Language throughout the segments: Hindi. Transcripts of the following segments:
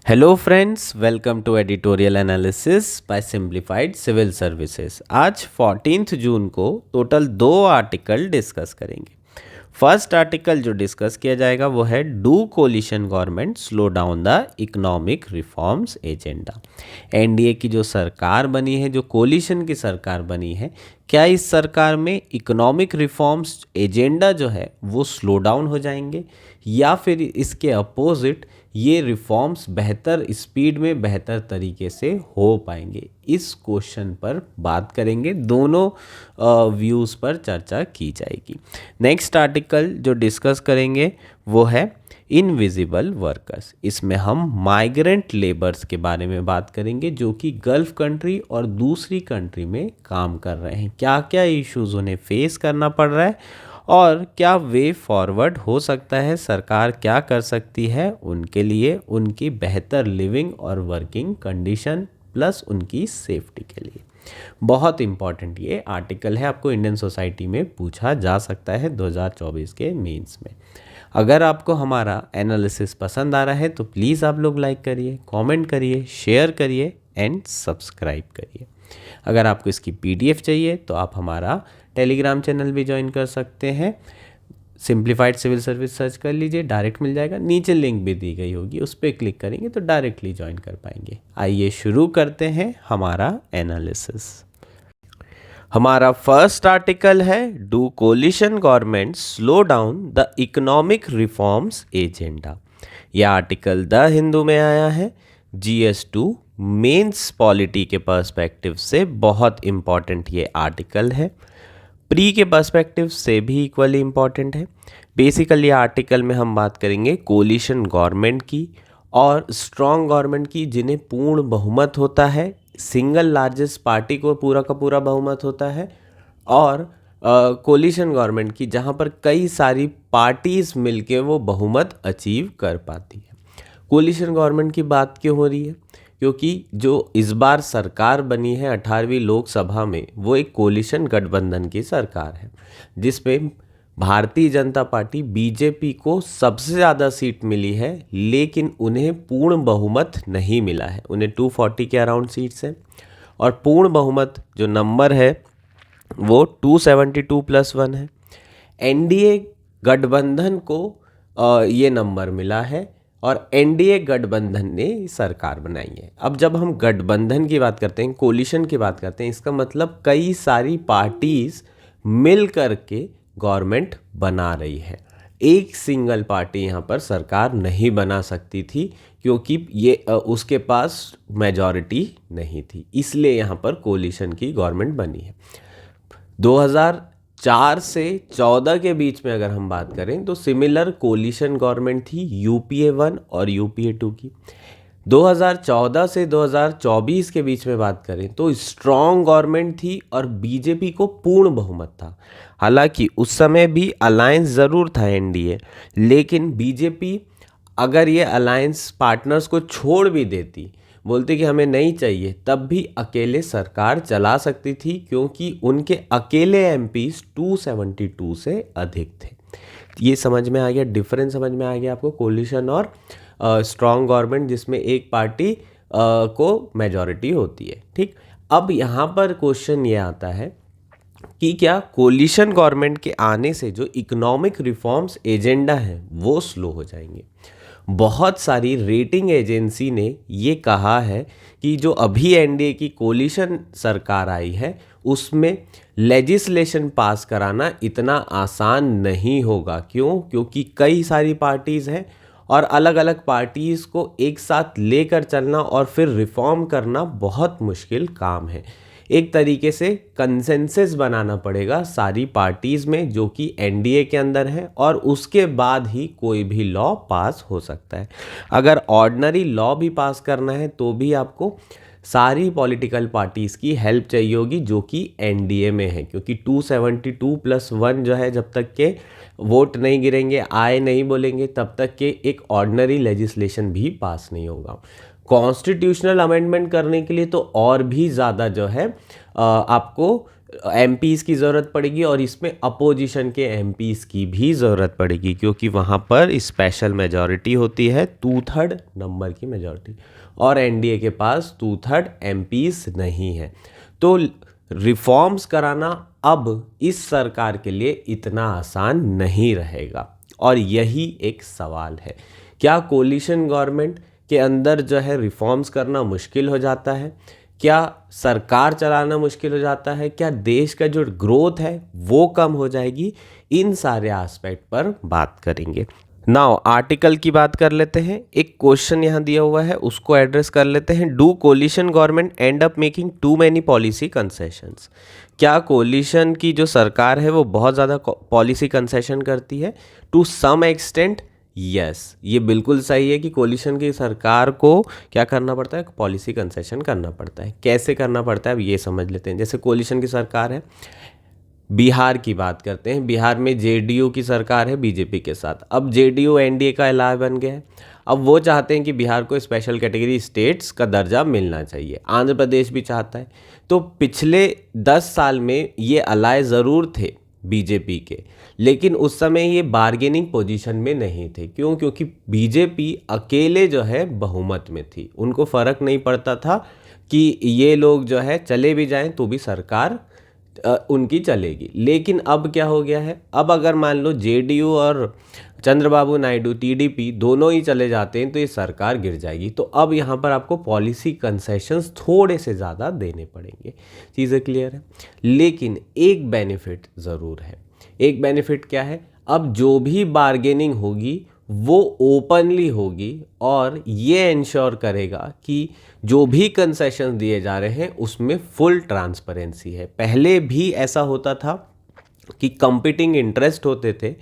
Hello friends, welcome to editorial analysis by simplified civil services. आज 14 जून को टोटल 2 आर्टिकल डिस्कस करेंगे। फर्स्ट आर्टिकल जो डिस्कस किया जाएगा वो है do coalition government slow down the economic reforms agenda. NDA की जो सरकार बनी है, जो कोलिशन की सरकार बनी है, क्या इस सरकार में इकोनॉमिक रिफॉर्म्स एजेंडा जो है वो स्लो डाउन हो जाएंगे या फिर इसके अपोजिट ये रिफॉर्म्स बेहतर स्पीड में बेहतर तरीके से हो पाएंगे। इस क्वेश्चन पर बात करेंगे, दोनों व्यूज़ पर चर्चा की जाएगी। नेक्स्ट आर्टिकल जो डिस्कस करेंगे वो है इनविजिबल वर्कर्स। इसमें हम माइग्रेंट लेबर्स के बारे में बात करेंगे जो कि गल्फ कंट्री और दूसरी कंट्री में काम कर रहे हैं। क्या क्या इश्यूज उन्हें फेस करना पड़ रहा है और क्या वे फॉरवर्ड हो सकता है, सरकार क्या कर सकती है उनके लिए, उनकी बेहतर लिविंग और वर्किंग कंडीशन प्लस उनकी सेफ्टी के लिए। बहुत इंपॉर्टेंट ये आर्टिकल है, आपको इंडियन सोसाइटी में पूछा जा सकता है 2024 के मेंस में। अगर आपको हमारा एनालिसिस पसंद आ रहा है तो प्लीज़ आप लोग लाइक करिए, कमेंट करिए, शेयर करिए एंड सब्सक्राइब करिए। अगर आपको इसकी पीडीएफ चाहिए तो आप हमारा टेलीग्राम चैनल भी ज्वाइन कर सकते हैं। सिंप्लीफाइड सिविल सर्विस सर्च कर लीजिए, डायरेक्ट मिल जाएगा। नीचे लिंक भी दी गई होगी, उस पर क्लिक करेंगे तो डायरेक्टली ज्वाइन कर पाएंगे। आइए शुरू करते हैं हमारा एनालिसिस। हमारा फर्स्ट आर्टिकल है do coalition government slow down the economic reforms agenda. यह आर्टिकल द हिंदू में आया है। GS2 मेंस पॉलिटी के पर्सपेक्टिव से बहुत इम्पॉर्टेंट ये आर्टिकल है, प्री के पर्सपेक्टिव से भी इक्वली इम्पॉर्टेंट है। बेसिकली आर्टिकल में हम बात करेंगे कोलिशन गवर्नमेंट की और स्ट्रॉन्ग गवर्नमेंट की, जिन्हें पूर्ण बहुमत होता है, सिंगल लार्जेस्ट पार्टी को पूरा का पूरा बहुमत होता है, और कोलिशन गवर्नमेंट की जहां पर कई सारी पार्टीज मिलके वो बहुमत अचीव कर पाती है। कोलिशन गवर्नमेंट की बात क्यों हो रही है? क्योंकि जो इस बार सरकार बनी है 18वीं लोकसभा में, वो एक कोलिशन गठबंधन की सरकार है जिसमें भारतीय जनता पार्टी बीजेपी को सबसे ज़्यादा सीट मिली है, लेकिन उन्हें पूर्ण बहुमत नहीं मिला है। उन्हें 240 के अराउंड सीट्स हैं और पूर्ण बहुमत जो नंबर है वो 272+1 है। एनडीए गठबंधन को ये नंबर मिला है और एनडीए गठबंधन ने सरकार बनाई है। अब जब हम गठबंधन की बात करते हैं, कोलिशन की बात करते हैं, इसका मतलब कई सारी पार्टीज मिल करके गवर्नमेंट बना रही है। एक सिंगल पार्टी यहाँ पर सरकार नहीं बना सकती थी क्योंकि ये उसके पास मेजॉरिटी नहीं थी, इसलिए यहाँ पर कोलिशन की गवर्नमेंट बनी है। 2004 से 14 के बीच में अगर हम बात करें तो सिमिलर कोलिशन गवर्नमेंट थी यूपीए 1 और यूपीए 2 की। 2014 से 2024 के बीच में बात करें तो स्ट्रॉन्ग गवर्नमेंट थी और बीजेपी को पूर्ण बहुमत था। हालांकि उस समय भी अलायंस ज़रूर था एनडीए, लेकिन बीजेपी अगर ये अलायंस पार्टनर्स को छोड़ भी देती, बोलते कि हमें नहीं चाहिए, तब भी अकेले सरकार चला सकती थी क्योंकि उनके अकेले एमपीज 272 से अधिक थे। ये समझ में आ गया, डिफरेंस समझ में आ गया आपको, कोलिशन और स्ट्रॉन्ग गवर्नमेंट जिसमें एक पार्टी को मेजॉरिटी होती है। ठीक, अब यहाँ पर क्वेश्चन ये आता है कि क्या कोलिशन गवर्नमेंट के आने से जो इकोनॉमिक रिफॉर्म्स एजेंडा है वो स्लो हो जाएंगे। बहुत सारी रेटिंग एजेंसी ने ये कहा है कि जो अभी एनडीए की कोलिशन सरकार आई है उसमें लेजिस्लेशन पास कराना इतना आसान नहीं होगा। क्यों? क्योंकि कई सारी पार्टीज़ हैं और अलग अलग पार्टीज़ को एक साथ लेकर चलना और फिर रिफॉर्म करना बहुत मुश्किल काम है। एक तरीके से कंसेंसस बनाना पड़ेगा सारी पार्टीज़ में जो कि एनडीए के अंदर है, और उसके बाद ही कोई भी लॉ पास हो सकता है। अगर ऑर्डिनरी लॉ भी पास करना है तो भी आपको सारी पॉलिटिकल पार्टीज़ की हेल्प चाहिए होगी जो कि एनडीए में है, क्योंकि 272+1 जो है, जब तक के वोट नहीं गिरेंगे, आए नहीं बोलेंगे, तब तक के एक ऑर्डिनरी लेजिस्लेशन भी पास नहीं होगा। कॉन्स्टिट्यूशनल अमेंडमेंट करने के लिए तो और भी ज़्यादा जो है आपको एमपीज़ की ज़रूरत पड़ेगी और इसमें अपोजिशन के एमपीज़ की भी ज़रूरत पड़ेगी, क्योंकि वहाँ पर स्पेशल मेजॉरिटी होती है 2/3 नंबर की मेजॉरिटी, और एनडीए के पास 2/3 एमपीज़ नहीं है। तो रिफॉर्म्स कराना अब इस सरकार के लिए इतना आसान नहीं रहेगा, और यही एक सवाल है। क्या कोलिशन गवर्नमेंट के अंदर जो है रिफॉर्म्स करना मुश्किल हो जाता है? क्या सरकार चलाना मुश्किल हो जाता है? क्या देश का जो ग्रोथ है वो कम हो जाएगी? इन सारे एस्पेक्ट पर बात करेंगे। नाउ आर्टिकल की बात कर लेते हैं। एक क्वेश्चन यहाँ दिया हुआ है, उसको एड्रेस कर लेते हैं। Do coalition government end up making too many policy concessions? क्या कोलिशन की जो सरकार है वो बहुत ज़्यादा पॉलिसी कंसेशन करती है? टू सम एक्सटेंट यस, ये बिल्कुल सही है कि कोलिशन की सरकार को क्या करना पड़ता है, पॉलिसी कंसेशन करना पड़ता है। कैसे करना पड़ता है अब ये समझ लेते हैं। जैसे कोलिशन की सरकार है, बिहार की बात करते हैं। बिहार में जेडीयू की सरकार है बीजेपी के साथ। अब जेडीयू एनडीए का एलाय बन गया है। अब वो चाहते हैं कि बिहार को स्पेशल कैटेगरी स्टेट्स का दर्जा मिलना चाहिए। आंध्र प्रदेश भी चाहता है। तो पिछले 10 साल में ये अलाय ज़रूर थे बीजेपी के, लेकिन उस समय ये बार्गेनिंग पोजीशन में नहीं थे। क्यों? क्योंकि बीजेपी अकेले जो है बहुमत में थी। उनको फ़र्क नहीं पड़ता था कि ये लोग जो है चले भी जाएं तो भी सरकार उनकी चलेगी। लेकिन अब क्या हो गया है, अब अगर मान लो जेडीयू और चंद्रबाबू नायडू टीडीपी दोनों ही चले जाते हैं तो ये सरकार गिर जाएगी। तो अब यहाँ पर आपको पॉलिसी कंसेशंस थोड़े से ज़्यादा देने पड़ेंगे। चीज़ें क्लियर है? लेकिन एक बेनिफिट ज़रूर है। एक बेनिफिट क्या है? अब जो भी बार्गेनिंग होगी वो ओपनली होगी, और ये इंश्योर करेगा कि जो भी कंसेशन दिए जा रहे हैं उसमें फुल ट्रांसपेरेंसी है। पहले भी ऐसा होता था कि कंपीटिंग इंटरेस्ट होते थे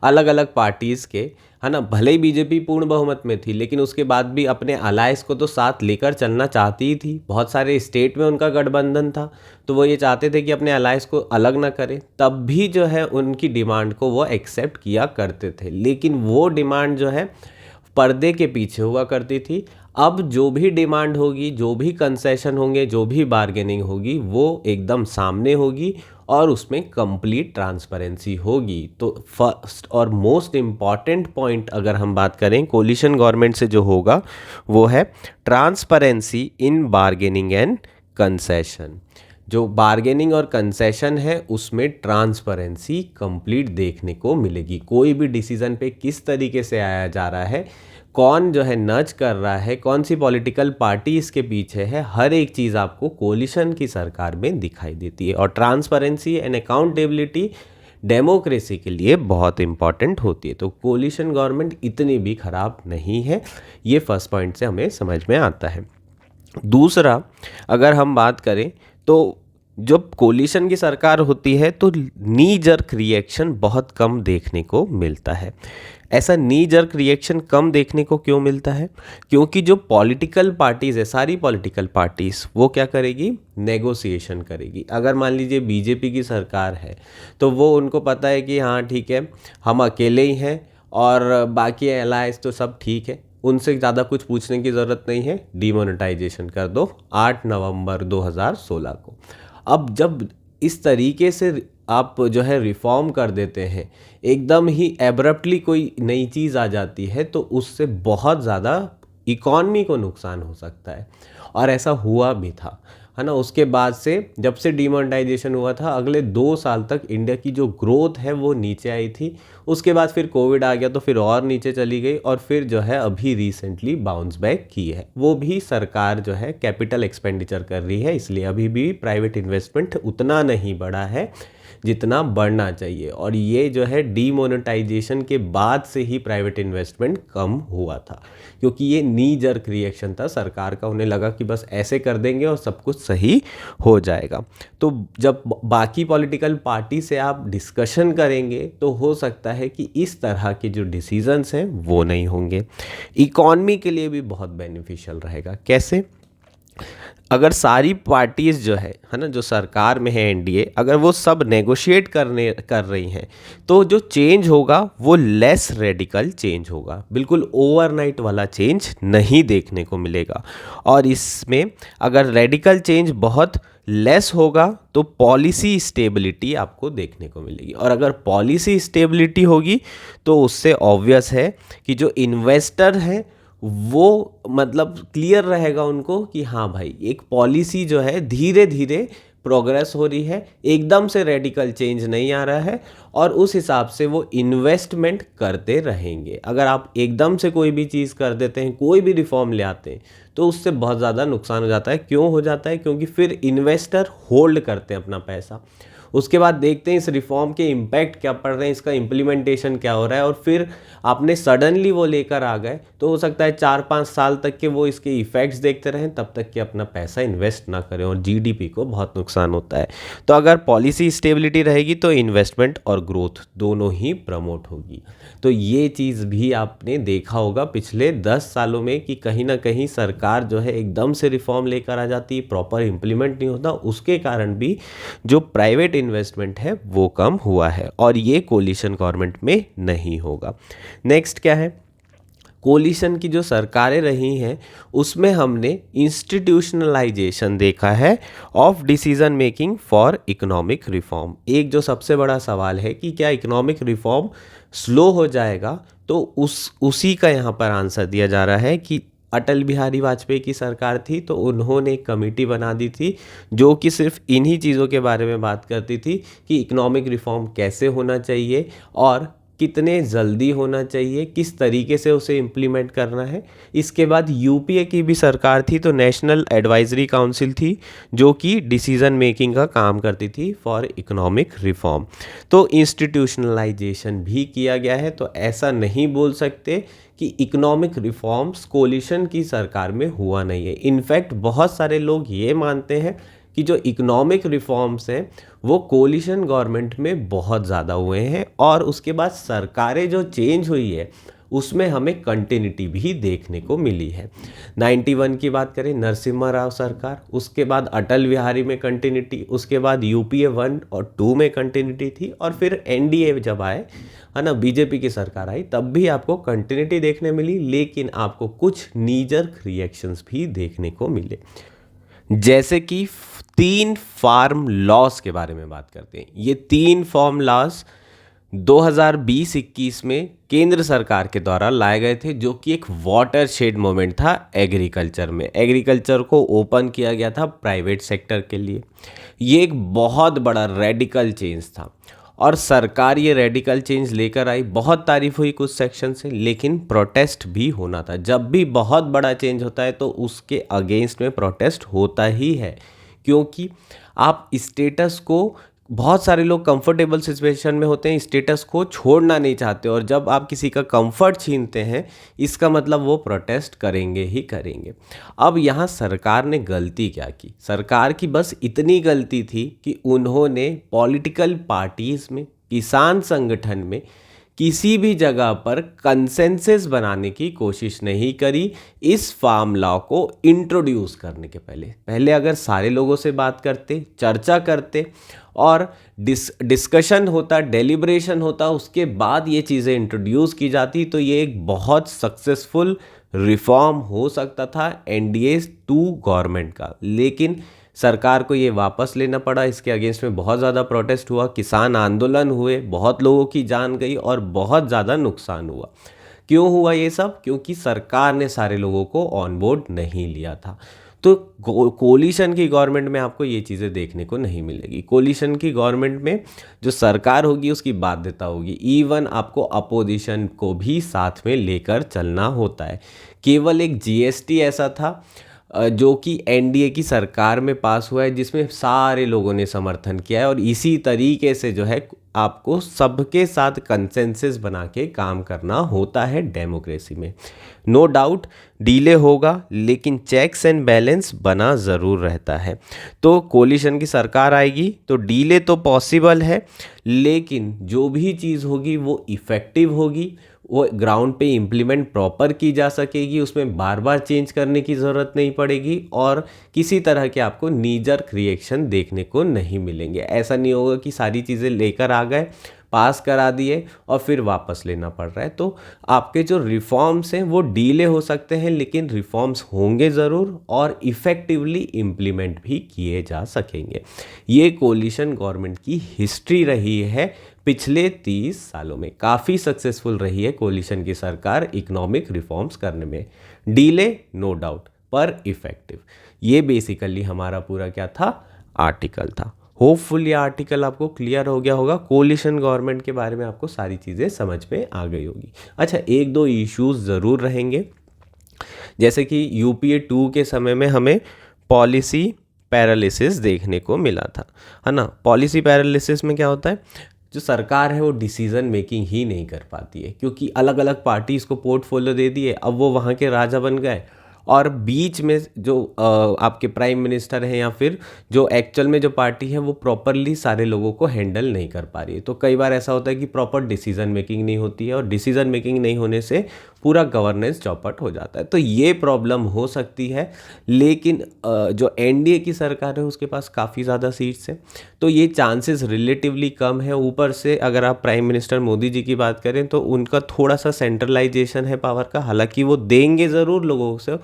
अलग अलग पार्टीज़ के, है ना। भले ही बीजेपी पूर्ण बहुमत में थी, लेकिन उसके बाद भी अपने अलायंस को तो साथ लेकर चलना चाहती ही थी। बहुत सारे स्टेट में उनका गठबंधन था, तो वो ये चाहते थे कि अपने अलायंस को अलग ना करें। तब भी जो है उनकी डिमांड को वो एक्सेप्ट किया करते थे, लेकिन वो डिमांड जो है पर्दे के पीछे हुआ करती थी। अब जो भी डिमांड होगी, जो भी कंसेशन होंगे, जो भी बार्गेनिंग होगी, वो एकदम सामने होगी और उसमें कंप्लीट ट्रांसपेरेंसी होगी। तो फर्स्ट और मोस्ट इम्पॉर्टेंट पॉइंट अगर हम बात करें कोलिशन गवर्नमेंट से जो होगा वो है transparency in bargaining and concession. जो बार्गेनिंग और कंसेशन है उसमें ट्रांसपेरेंसी कंप्लीट देखने को मिलेगी। कोई भी डिसीजन पे किस तरीके से आया जा रहा है, कौन जो है नच कर रहा है, कौन सी पॉलिटिकल पार्टी इसके पीछे है, हर एक चीज़ आपको कोलिशन की सरकार में दिखाई देती है। और ट्रांसपेरेंसी एंड अकाउंटेबिलिटी डेमोक्रेसी के लिए बहुत इंपॉर्टेंट होती है। तो कोलिशन गवर्नमेंट इतनी भी खराब नहीं है, ये फर्स्ट पॉइंट से हमें समझ में आता है। दूसरा, अगर हम बात करें तो जब कोलिशन की सरकार होती है तो नी जर्क रिएक्शन बहुत कम देखने को मिलता है। ऐसा नी जर्क रिएक्शन कम देखने को क्यों मिलता है? क्योंकि जो पॉलिटिकल पार्टीज़ है, सारी पॉलिटिकल पार्टीज़ वो क्या करेगी, नेगोशिएशन करेगी। अगर मान लीजिए बीजेपी की सरकार है तो वो उनको पता है कि हाँ ठीक है, हम अकेले ही हैं और बाकी अलायंस तो सब ठीक है, उनसे ज़्यादा कुछ पूछने की ज़रूरत नहीं है, डिमोनेटाइजेशन कर दो 8 नवंबर 2016 को। अब जब इस तरीके से आप जो है रिफॉर्म कर देते हैं, एकदम ही एब्रप्टली कोई नई चीज़ आ जाती है, तो उससे बहुत ज़्यादा इकॉनमी को नुकसान हो सकता है। और ऐसा हुआ भी था, है ना। उसके बाद से जब से डिमोनेटाइजेशन हुआ था, अगले 2 साल तक इंडिया की जो ग्रोथ है वो नीचे आई थी। उसके बाद फिर कोविड आ गया तो फिर और नीचे चली गई, और फिर जो है अभी रिसेंटली बाउंस बैक की है। वो भी सरकार जो है कैपिटल एक्सपेंडिचर कर रही है, इसलिए अभी भी प्राइवेट इन्वेस्टमेंट उतना नहीं बढ़ा है जितना बढ़ना चाहिए। और ये जो है डीमोनेटाइजेशन के बाद से ही प्राइवेट इन्वेस्टमेंट कम हुआ था, क्योंकि ये नी जर्क रिएक्शन था सरकार का। उन्हें लगा कि बस ऐसे कर देंगे और सब कुछ सही हो जाएगा। तो जब बाकी पॉलिटिकल पार्टी से आप डिस्कशन करेंगे तो हो सकता है कि इस तरह के जो डिसीजंस हैं वो नहीं होंगे। इकॉनमी के लिए भी बहुत बेनिफिशियल रहेगा। कैसे? अगर सारी पार्टीज़ जो है ना, जो सरकार में है एनडीए, अगर वो सब नेगोशिएट कर रही हैं तो जो चेंज होगा वो लेस रेडिकल चेंज होगा, बिल्कुल ओवरनाइट वाला चेंज नहीं देखने को मिलेगा। और इसमें अगर रेडिकल चेंज बहुत लेस होगा तो पॉलिसी स्टेबिलिटी आपको देखने को मिलेगी, और अगर पॉलिसी स्टेबिलिटी होगी तो उससे ऑब्वियस है कि जो इन्वेस्टर है वो मतलब क्लियर रहेगा उनको कि हाँ भाई एक पॉलिसी जो है धीरे धीरे प्रोग्रेस हो रही है, एकदम से रेडिकल चेंज नहीं आ रहा है, और उस हिसाब से वो इन्वेस्टमेंट करते रहेंगे। अगर आप एकदम से कोई भी चीज़ कर देते हैं, कोई भी रिफॉर्म ले आते हैं, तो उससे बहुत ज़्यादा नुकसान हो जाता है। क्यों हो जाता है? क्योंकि फिर इन्वेस्टर होल्ड करते हैं अपना पैसा, उसके बाद देखते हैं इस रिफॉर्म के इम्पैक्ट क्या पड़ रहे हैं, इसका इम्प्लीमेंटेशन क्या हो रहा है, और फिर आपने सडनली वो लेकर आ गए तो हो सकता है 4-5 साल तक के वो इसके इफ़ेक्ट्स देखते रहें, तब तक कि अपना पैसा इन्वेस्ट ना करें, और जीडीपी को बहुत नुकसान होता है। तो अगर पॉलिसी स्टेबिलिटी रहेगी तो इन्वेस्टमेंट और ग्रोथ दोनों ही प्रमोट होगी। तो ये चीज़ भी आपने देखा होगा पिछले 10 सालों में कि कहीं ना कहीं सरकार जो है एकदम से रिफॉर्म लेकर आ जाती, प्रॉपर इम्प्लीमेंट नहीं होता, उसके कारण भी जो प्राइवेट इन्वेस्टमेंट है वो कम हुआ है, और ये कोलिशन गवर्नमेंट में नहीं होगा। नेक्स्ट क्या है? कोलिशन की जो सरकारें रही हैं उसमें हमने इंस्टीट्यूशनलाइजेशन देखा है of decision making for economic reform. एक जो सबसे बड़ा सवाल है कि क्या इकोनॉमिक रिफॉर्म स्लो हो जाएगा, तो उसी का यहाँ पर आंसर दिया जा रहा है कि अटल बिहारी वाजपेयी की सरकार थी तो उन्होंने एक कमेटी बना दी थी जो कि सिर्फ इन्हीं चीज़ों के बारे में बात करती थी कि इकोनॉमिक रिफॉर्म कैसे होना चाहिए और कितने जल्दी होना चाहिए, किस तरीके से उसे इम्प्लीमेंट करना है। इसके बाद यूपीए की भी सरकार थी तो नेशनल एडवाइजरी काउंसिल थी जो कि डिसीजन मेकिंग का काम करती थी फॉर इकोनॉमिक रिफॉर्म। तो इंस्टीट्यूशनलाइजेशन भी किया गया है, तो ऐसा नहीं बोल सकते कि इकोनॉमिक रिफॉर्म्स कोलिशन की सरकार में हुआ नहीं है। इनफैक्ट बहुत सारे लोग ये मानते हैं कि जो इकोनॉमिक रिफॉर्म्स हैं वो कोलिशन गवर्नमेंट में बहुत ज़्यादा हुए हैं, और उसके बाद सरकारें जो चेंज हुई है उसमें हमें कंटिन्यूटी भी देखने को मिली है। 91 की बात करें, नरसिम्हा राव सरकार, उसके बाद अटल बिहारी में कंटिन्यूटी, उसके बाद यूपीए 1 और 2 में कंटिन्यूटी थी, और फिर एनडीए जब आए है ना, बीजेपी की सरकार आई, तब भी आपको कंटिन्यूटी देखने मिली, लेकिन आपको कुछ नीजर रिएक्शंस भी देखने को मिले। जैसे कि 3 फार्म लॉस के बारे में बात करते हैं। ये 3 फार्म लॉस 2020-21 में केंद्र सरकार के द्वारा लाए गए थे, जो कि एक वाटरशेड मोमेंट था एग्रीकल्चर में। एग्रीकल्चर को ओपन किया गया था प्राइवेट सेक्टर के लिए। ये एक बहुत बड़ा रेडिकल चेंज था, और सरकार ये रेडिकल चेंज लेकर आई। बहुत तारीफ हुई कुछ सेक्शन से, लेकिन प्रोटेस्ट भी होना था। जब भी बहुत बड़ा चेंज होता है तो उसके अगेंस्ट में प्रोटेस्ट होता ही है, क्योंकि आप स्टेटस को, बहुत सारे लोग कंफर्टेबल सिचुएशन में होते हैं, स्टेटस को छोड़ना नहीं चाहते, और जब आप किसी का कंफर्ट छीनते हैं इसका मतलब वो प्रोटेस्ट करेंगे ही करेंगे। अब यहाँ सरकार ने गलती क्या की? सरकार की बस इतनी गलती थी कि उन्होंने पॉलिटिकल पार्टीज़ में, किसान संगठन में किसी भी जगह पर कंसेंसस बनाने की कोशिश नहीं करी इस फार्म लॉ को इंट्रोड्यूस करने के पहले अगर सारे लोगों से बात करते, चर्चा करते और डिस्कशन होता, डेलिब्रेशन होता, उसके बाद ये चीज़ें इंट्रोड्यूस की जाती, तो ये एक बहुत सक्सेसफुल रिफॉर्म हो सकता था एनडीए 2 गवर्नमेंट का। लेकिन सरकार को ये वापस लेना पड़ा। इसके अगेंस्ट में बहुत ज़्यादा प्रोटेस्ट हुआ, किसान आंदोलन हुए, बहुत लोगों की जान गई और बहुत ज़्यादा नुकसान हुआ। क्यों हुआ ये सब? क्योंकि सरकार ने सारे लोगों को ऑन बोर्ड नहीं लिया था। तो कोलिशन की गवर्नमेंट में आपको ये चीज़ें देखने को नहीं मिलेगी। कोलिशन की गवर्नमेंट में जो सरकार होगी उसकी बाध्यता होगी, इवन आपको अपोजिशन को भी साथ में लेकर चलना होता है। केवल एक जीएसटी ऐसा था जो कि एनडीए की सरकार में पास हुआ है, जिसमें सारे लोगों ने समर्थन किया है, और इसी तरीके से जो है आपको सबके साथ कंसेंसस बना के काम करना होता है डेमोक्रेसी में। नो डाउट डिले होगा, लेकिन चेक्स एंड बैलेंस बना ज़रूर रहता है। तो कोलिशन की सरकार आएगी तो डिले तो पॉसिबल है, लेकिन जो भी चीज़ होगी वो इफ़ेक्टिव होगी, वो ग्राउंड पे इम्प्लीमेंट प्रॉपर की जा सकेगी, उसमें बार बार चेंज करने की ज़रूरत नहीं पड़ेगी, और किसी तरह के आपको नीजर रिएक्शन देखने को नहीं मिलेंगे। ऐसा नहीं होगा कि सारी चीज़ें लेकर आ गए, पास करा दिए और फिर वापस लेना पड़ रहा है। तो आपके जो रिफॉर्म्स हैं वो डीले हो सकते हैं, लेकिन रिफॉर्म्स होंगे ज़रूर और इफ़ेक्टिवली इम्प्लीमेंट भी किए जा सकेंगे। ये कोलिशन गवर्नमेंट की हिस्ट्री रही है, पिछले 30 सालों में काफ़ी सक्सेसफुल रही है कोलिशन की सरकार इकोनॉमिक रिफॉर्म्स करने में। डीले नो डाउट पर इफ़ेक्टिव। ये बेसिकली हमारा पूरा क्या था, आर्टिकल था। होपफुल ये आर्टिकल आपको क्लियर हो गया होगा। कोलिशन गवर्नमेंट के बारे में आपको सारी चीज़ें समझ में आ गई होगी। अच्छा, एक दो इश्यूज ज़रूर रहेंगे, जैसे कि यूपीए 2 के समय में हमें पॉलिसी पैरालिसिस देखने को मिला था, है ना। पॉलिसी पैरालिसिस में क्या होता है, जो सरकार है वो डिसीजन मेकिंग ही नहीं कर पाती है, क्योंकि अलग अलग पार्टीज को पोर्टफोलियो दे दिए, अब वो वहाँ के राजा बन गए और बीच में जो आपके प्राइम मिनिस्टर हैं या फिर जो एक्चुअल में जो पार्टी है वो प्रॉपरली सारे लोगों को हैंडल नहीं कर पा रही है। तो कई बार ऐसा होता है कि प्रॉपर डिसीजन मेकिंग नहीं होती है और डिसीजन मेकिंग नहीं होने से पूरा गवर्नेंस चौपट हो जाता है। तो ये प्रॉब्लम हो सकती है, लेकिन जो एनडीए की सरकार है उसके पास काफ़ी ज़्यादा सीट्स हैं, तो ये चांसेस रिलेटिवली कम है। ऊपर से अगर आप प्राइम मिनिस्टर मोदी जी की बात करें तो उनका थोड़ा सा सेंट्रलाइजेशन है पावर का, हालांकि वो देंगे ज़रूर लोगों से,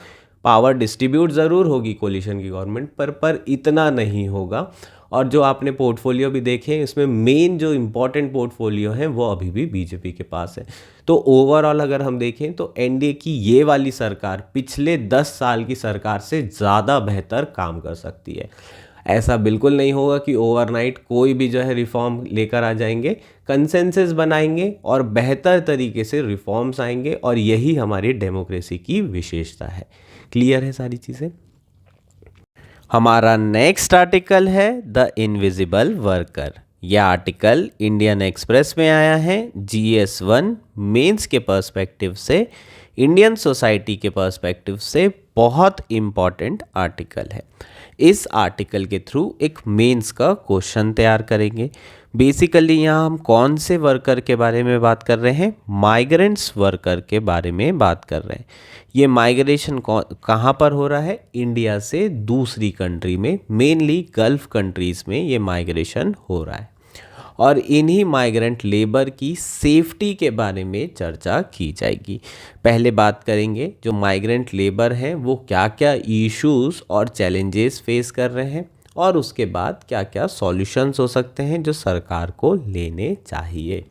पावर डिस्ट्रीब्यूट ज़रूर होगी कोलिशन की गवर्नमेंट पर इतना नहीं होगा। और जो आपने पोर्टफोलियो भी देखे इसमें मेन जो इम्पोर्टेंट पोर्टफोलियो हैं वो अभी भी बीजेपी के पास है। तो ओवरऑल अगर हम देखें तो एनडीए की ये वाली सरकार पिछले 10 साल की सरकार से ज़्यादा बेहतर काम कर सकती है। ऐसा बिल्कुल नहीं होगा कि ओवरनाइट कोई भी जो है रिफॉर्म लेकर आ जाएंगे, कंसेंसस बनाएंगे और बेहतर तरीके से रिफॉर्म्स आएंगे, और यही हमारी डेमोक्रेसी की विशेषता है। क्लियर है सारी चीज़ें। हमारा नेक्स्ट आर्टिकल है द इनविजिबल वर्कर। यह आर्टिकल इंडियन एक्सप्रेस में आया है। GS1 मेंस के पर्सपेक्टिव से, इंडियन सोसाइटी के पर्सपेक्टिव से बहुत इम्पॉर्टेंट आर्टिकल है। इस आर्टिकल के थ्रू एक मेंस का क्वेश्चन तैयार करेंगे। बेसिकली यहाँ हम कौन से वर्कर के बारे में बात कर रहे हैं, माइग्रेंट्स वर्कर के बारे में बात कर रहे हैं। ये माइग्रेशन कहाँ पर हो रहा है, इंडिया से दूसरी कंट्री में, मेनली गल्फ कंट्रीज़ में ये माइग्रेशन हो रहा है। और इन्हीं माइग्रेंट लेबर की सेफ्टी के बारे में चर्चा की जाएगी। पहले बात करेंगे जो माइग्रेंट लेबर हैं वो क्या क्या इश्यूज़ और चैलेंजेस फेस कर रहे हैं, और उसके बाद क्या क्या सॉल्यूशंस हो सकते हैं जो सरकार को लेने चाहिए।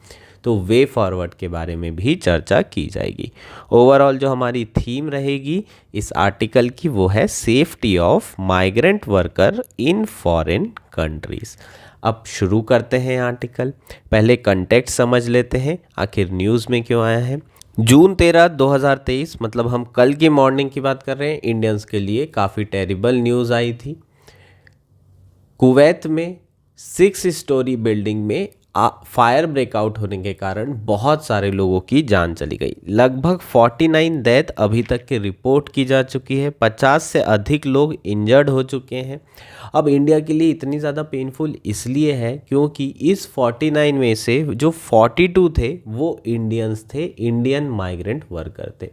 तो वे फॉरवर्ड के बारे में भी चर्चा की जाएगी। ओवरऑल जो हमारी थीम रहेगी इस आर्टिकल की वो है safety of migrant worker in foreign countries. अब शुरू करते हैं आर्टिकल। पहले कंटेक्स्ट समझ लेते हैं, आखिर न्यूज़ में क्यों आया है। जून 13, 2023, मतलब हम कल की मॉर्निंग की बात कर रहे हैं, इंडियंस के लिए काफ़ी टेरिबल न्यूज़ आई थी। कुवैत में 6 स्टोरी बिल्डिंग में फायर ब्रेकआउट होने के कारण बहुत सारे लोगों की जान चली गई। लगभग 49 डेथ अभी तक की रिपोर्ट की जा चुकी है, 50 से अधिक लोग इंजर्ड हो चुके हैं। अब इंडिया के लिए इतनी ज़्यादा पेनफुल इसलिए है क्योंकि इस 49 में से जो 42 थे वो इंडियंस थे, इंडियन माइग्रेंट वर्कर थे,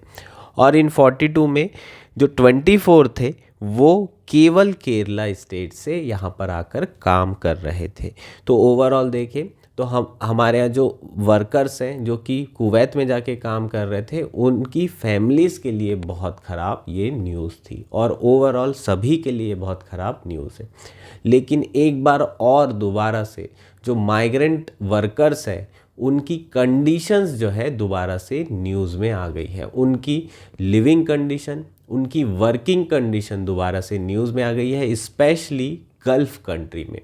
और इन 42 में जो 24 थे वो केवल केरला स्टेट से यहाँ पर आकर काम कर रहे थे। तो ओवरऑल देखें तो हमारे यहाँ जो वर्कर्स हैं जो कि कुवैत में जाके काम कर रहे थे, उनकी फैमिलीज़ के लिए बहुत ख़राब ये न्यूज़ थी, और ओवरऑल सभी के लिए बहुत ख़राब न्यूज़ है। लेकिन एक बार और दोबारा से जो माइग्रेंट वर्कर्स हैं उनकी कंडीशंस जो है दोबारा से न्यूज़ में आ गई है। उनकी लिविंग कंडीशन, उनकी वर्किंग कंडीशन दोबारा से न्यूज़ में आ गई है, स्पेशली गल्फ़ कंट्री में।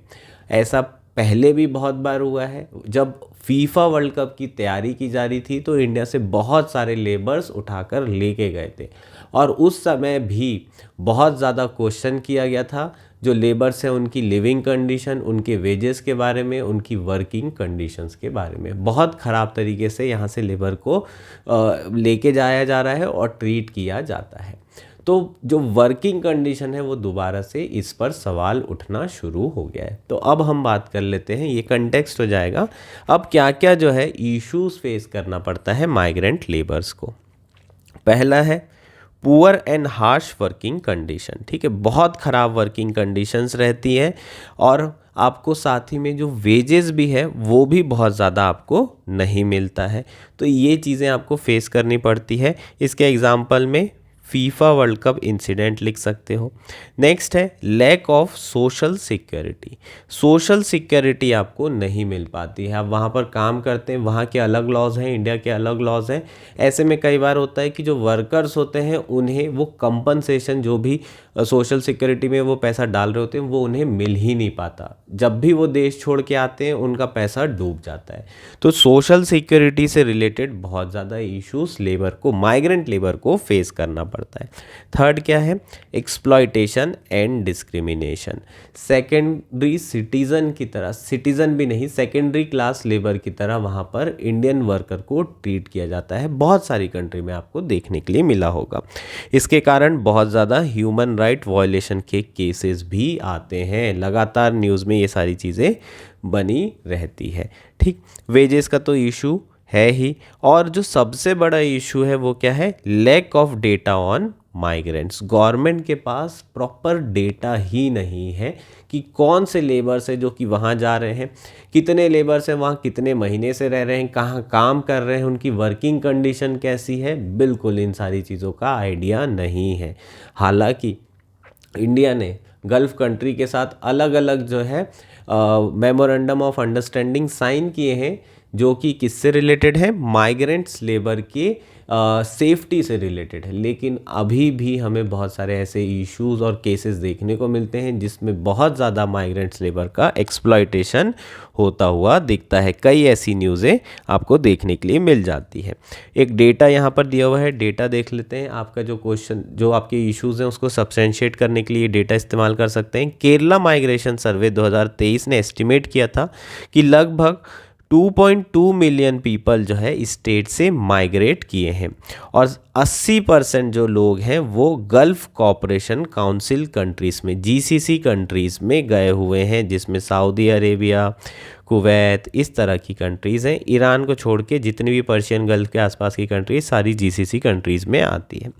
ऐसा पहले भी बहुत बार हुआ है। जब फीफा वर्ल्ड कप की तैयारी की जा रही थी तो इंडिया से बहुत सारे लेबर्स उठाकर लेके गए थे, और उस समय भी बहुत ज़्यादा क्वेश्चन किया गया था जो लेबर्स हैं उनकी लिविंग कंडीशन, उनके वेजेस के बारे में, उनकी वर्किंग कंडीशंस के बारे में। बहुत ख़राब तरीके से यहाँ से लेबर को लेके जाया जा रहा है और ट्रीट किया जाता है। तो जो वर्किंग कंडीशन है वो दोबारा से इस पर सवाल उठना शुरू हो गया है। तो अब हम बात कर लेते हैं, ये कंटेक्स्ट हो जाएगा। अब क्या क्या जो है इश्यूज फेस करना पड़ता है माइग्रेंट लेबर्स को। पहला है poor and harsh working condition. ठीक है, बहुत ख़राब वर्किंग कंडीशंस रहती हैं, और आपको साथ ही में जो वेजेस भी है वो भी बहुत ज़्यादा आपको नहीं मिलता है। तो ये चीज़ें आपको फेस करनी पड़ती है। इसके एग्जाम्पल में फीफा वर्ल्ड कप इंसिडेंट लिख सकते हो। नेक्स्ट है lack of social security. Social security आपको नहीं मिल पाती है। आप वहाँ पर काम करते हैं, वहाँ के अलग लॉज हैं, इंडिया के अलग लॉज हैं। ऐसे में कई बार होता है कि जो वर्कर्स होते हैं उन्हें वो कंपनसेशन जो भी सोशल सिक्योरिटी में वो पैसा डाल रहे होते हैं वो उन्हें मिल ही नहीं पाता। जब भी वो देश छोड़ के आते हैं उनका पैसा डूब जाता है। तो सोशल सिक्योरिटी से रिलेटेड बहुत ज़्यादा इश्यूज लेबर को, माइग्रेंट लेबर को फेस करना पड़ता है। थर्ड क्या है? Exploitation and discrimination. Secondary citizen की तरह, सिटीज़न भी नहीं, सेकेंडरी क्लास लेबर की तरह वहाँ पर इंडियन वर्कर को ट्रीट किया जाता है। बहुत सारी कंट्री में आपको देखने के लिए मिला होगा। इसके कारण बहुत ज़्यादा ह्यूमन राइट वायलेशन के केसेस भी आते हैं। लगातार न्यूज़ में ये सारी चीज़ें बनी रहती है। ठीक, वेजेस का तो इशू है ही, और जो सबसे बड़ा इशू है वो क्या है? Lack of data on migrants. Government के पास प्रॉपर डेटा ही नहीं है कि कौन से लेबर्स है जो कि वहाँ जा रहे हैं, कितने लेबर्स हैं वहाँ, कितने महीने से रह रहे हैं, कहाँ काम कर रहे हैं, उनकी वर्किंग कंडीशन कैसी है, बिल्कुल इन सारी चीज़ों का आइडिया नहीं है। हालांकि इंडिया ने गल्फ़ कंट्री के साथ अलग अलग जो है मेमोरेंडम ऑफ अंडरस्टैंडिंग साइन किए हैं जो कि किससे रिलेटेड है? माइग्रेंट्स लेबर के सेफ्टी से रिलेटेड है। लेकिन अभी भी हमें बहुत सारे ऐसे इश्यूज और केसेस देखने को मिलते हैं जिसमें बहुत ज़्यादा माइग्रेंट्स लेबर का एक्सप्लॉयटेशन होता हुआ दिखता है। कई ऐसी न्यूज़ें आपको देखने के लिए मिल जाती है। एक डेटा यहाँ पर दिया हुआ है, डेटा देख लेते हैं। आपका जो क्वेश्चन, जो आपके इश्यूज़ हैं उसको सब्सटेंशिएट करने के लिए डेटा इस्तेमाल कर सकते हैं। केरला माइग्रेशन सर्वे 2023 ने एस्टिमेट किया था कि लगभग 2.2 मिलियन पीपल जो है स्टेट से माइग्रेट किए हैं, और 80% जो लोग हैं वो गल्फ़ कॉपरेशन काउंसिल कंट्रीज़ में, जीसीसी कंट्रीज़ में गए हुए हैं, जिसमें सऊदी अरेबिया, कुवैत, इस तरह की कंट्रीज़ हैं। ईरान को छोड़ के जितनी भी पर्शियन गल्फ़ के आसपास की कंट्रीज सारी जीसीसी कंट्रीज़ में आती है।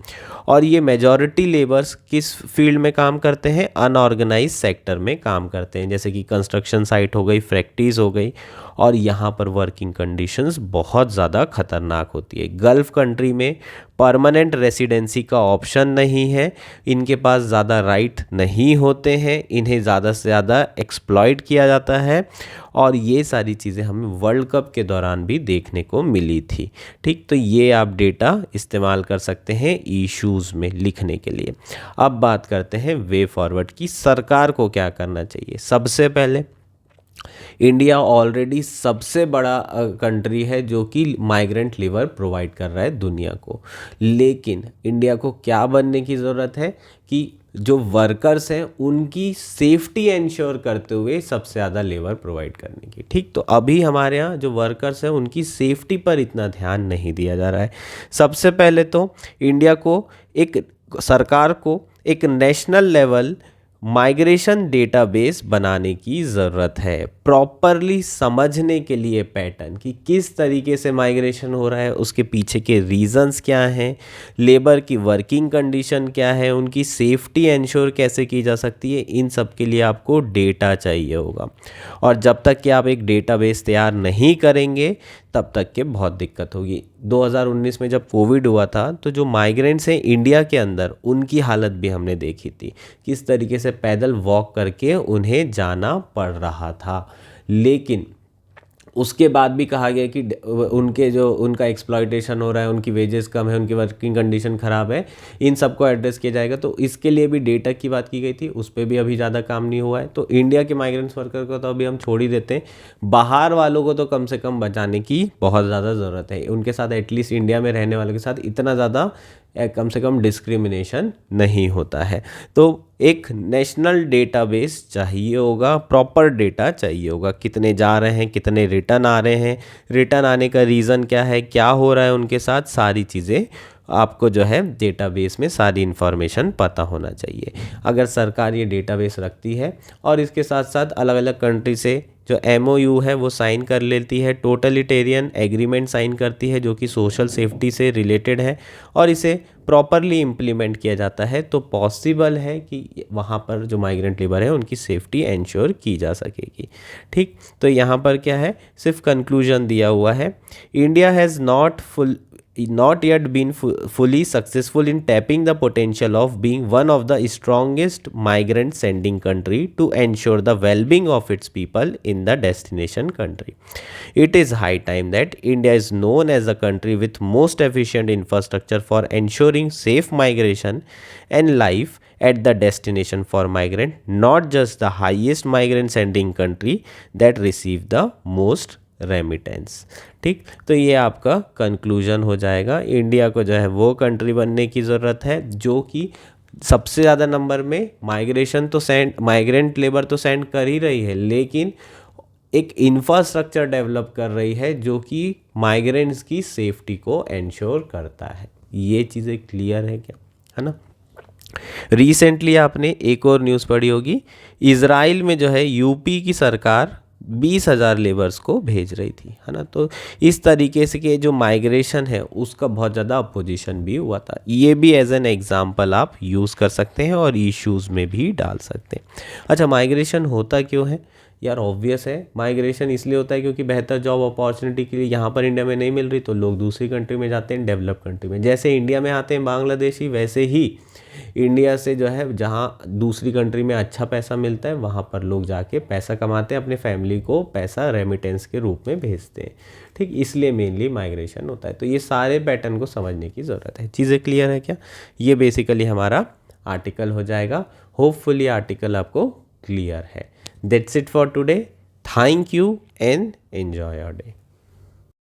और ये मेजॉरिटी लेबर्स किस फील्ड में काम करते हैं? अनऑर्गेनाइज सेक्टर में काम करते हैं, जैसे कि कंस्ट्रक्शन साइट हो गई, फैक्ट्रीज हो गई, और यहाँ पर वर्किंग कंडीशंस बहुत ज़्यादा खतरनाक होती है। गल्फ़ कंट्री में परमानेंट रेसिडेंसी का ऑप्शन नहीं है, इनके पास ज़्यादा राइट नहीं होते हैं, इन्हें ज़्यादा से ज़्यादा एक्सप्लॉइट किया जाता है, और ये सारी चीज़ें हमें वर्ल्ड कप के दौरान भी देखने को मिली थी। ठीक, तो ये आप डेटा इस्तेमाल कर सकते हैं इश्यूज़ में लिखने के लिए। अब बात करते हैं वे फॉरवर्ड की, सरकार को क्या करना चाहिए। सबसे पहले, इंडिया ऑलरेडी सबसे बड़ा कंट्री है जो कि माइग्रेंट लेबर प्रोवाइड कर रहा है दुनिया को। लेकिन इंडिया को क्या बनने की ज़रूरत है कि जो वर्कर्स हैं उनकी सेफ्टी इंश्योर करते हुए सबसे ज़्यादा लेबर प्रोवाइड करने की। ठीक, तो अभी हमारे यहाँ जो वर्कर्स हैं उनकी सेफ्टी पर इतना ध्यान नहीं दिया जा रहा है। सबसे पहले तो इंडिया को, एक सरकार को एक नेशनल लेवल माइग्रेशन डेटाबेस बनाने की ज़रूरत है, प्रॉपरली समझने के लिए पैटर्न कि किस तरीके से माइग्रेशन हो रहा है, उसके पीछे के रीजंस क्या हैं, लेबर की वर्किंग कंडीशन क्या है, उनकी सेफ्टी इंश्योर कैसे की जा सकती है। इन सब के लिए आपको डेटा चाहिए होगा, और जब तक कि आप एक डेटाबेस तैयार नहीं करेंगे तब तक के बहुत दिक्कत होगी। 2019 में जब कोविड हुआ था तो जो माइग्रेंट्स हैं इंडिया के अंदर, उनकी हालत भी हमने देखी थी, किस तरीके से पैदल वॉक करके उन्हें जाना पड़ रहा था। लेकिन उसके बाद भी कहा गया कि उनका एक्सप्लॉयटेशन हो रहा है, उनकी वेजेस कम है, उनकी वर्किंग कंडीशन ख़राब है, इन सबको एड्रेस किया जाएगा। तो इसके लिए भी डेटा की बात की गई थी, उस पर भी अभी ज़्यादा काम नहीं हुआ है। तो इंडिया के माइग्रेंट्स वर्कर को तो अभी हम छोड़ ही देते हैं, बाहर वालों को तो कम से कम बचाने की बहुत ज़्यादा ज़रूरत है। उनके साथ एटलीस्ट इंडिया में रहने वालों के साथ इतना ज़्यादा कम से कम डिस्क्रिमिनेशन नहीं होता है। तो एक नेशनल डेटाबेस चाहिए होगा, प्रॉपर डेटा चाहिए होगा, कितने जा रहे हैं, कितने रिटर्न आ रहे हैं, रिटर्न आने का रीज़न क्या है, क्या हो रहा है उनके साथ, सारी चीज़ें आपको जो है डेटाबेस में सारी इन्फॉर्मेशन पता होना चाहिए। अगर सरकार ये डेटाबेस रखती है और इसके साथ साथ अलग अलग कंट्री से जो MOU है वो साइन कर लेती है, टोटलिटेरियन एग्रीमेंट साइन करती है जो कि सोशल सेफ्टी से रिलेटेड है, और इसे प्रॉपरली इम्प्लीमेंट किया जाता है, तो पॉसिबल है कि वहाँ पर जो माइग्रेंट लेबर है उनकी सेफ्टी एंश्योर की जा सकेगी। ठीक, तो यहाँ पर क्या है, सिर्फ कंक्लूजन दिया हुआ है। India has not yet been fully successful in tapping the potential of being one of the strongest migrant sending country to ensure the well-being of its people in the destination country. It is high time that India is known as a country with most efficient infrastructure for ensuring safe migration and life at the destination for migrant, not just the highest migrant sending country that receive the most remittance. ठीक, तो ये आपका कंक्लूजन हो जाएगा। इंडिया को जो है वो कंट्री बनने की ज़रूरत है जो कि सबसे ज़्यादा नंबर में माइग्रेंट लेबर तो सेंड कर ही रही है, लेकिन एक इंफ्रास्ट्रक्चर डेवलप कर रही है जो कि माइग्रेंट्स की सेफ्टी को एंश्योर करता है। ये चीज़ें क्लियर है क्या, है ना। रिसेंटली आपने एक और न्यूज़ पढ़ी होगी, इज़राइल में जो है यूपी की सरकार 20,000 लेबर्स को भेज रही थी, है ना। तो इस तरीके से कि जो माइग्रेशन है उसका बहुत ज़्यादा अपोजिशन भी हुआ था। ये भी एज एन एग्जांपल आप यूज़ कर सकते हैं और इश्यूज़ में भी डाल सकते हैं। अच्छा, माइग्रेशन होता क्यों है यार? ऑब्वियस है, माइग्रेशन इसलिए होता है क्योंकि बेहतर जॉब अपॉर्चुनिटी के लिए यहाँ पर इंडिया में नहीं मिल रही तो लोग दूसरी कंट्री में जाते हैं, डेवलप कंट्री में। जैसे इंडिया में आते हैं बांग्लादेशी, वैसे ही इंडिया से जो है जहाँ दूसरी कंट्री में अच्छा पैसा मिलता है वहाँ पर लोग जाके पैसा कमाते हैं, अपने फैमिली को पैसा रेमिटेंस के रूप में भेजते हैं। ठीक, इसलिए मेनली माइग्रेशन होता है। तो ये सारे पैटर्न को समझने की ज़रूरत है। चीज़ें क्लियर है क्या? ये बेसिकली हमारा आर्टिकल हो जाएगा। होपफुली आर्टिकल आपको क्लियर है। That's it for today. Thank you and enjoy your day.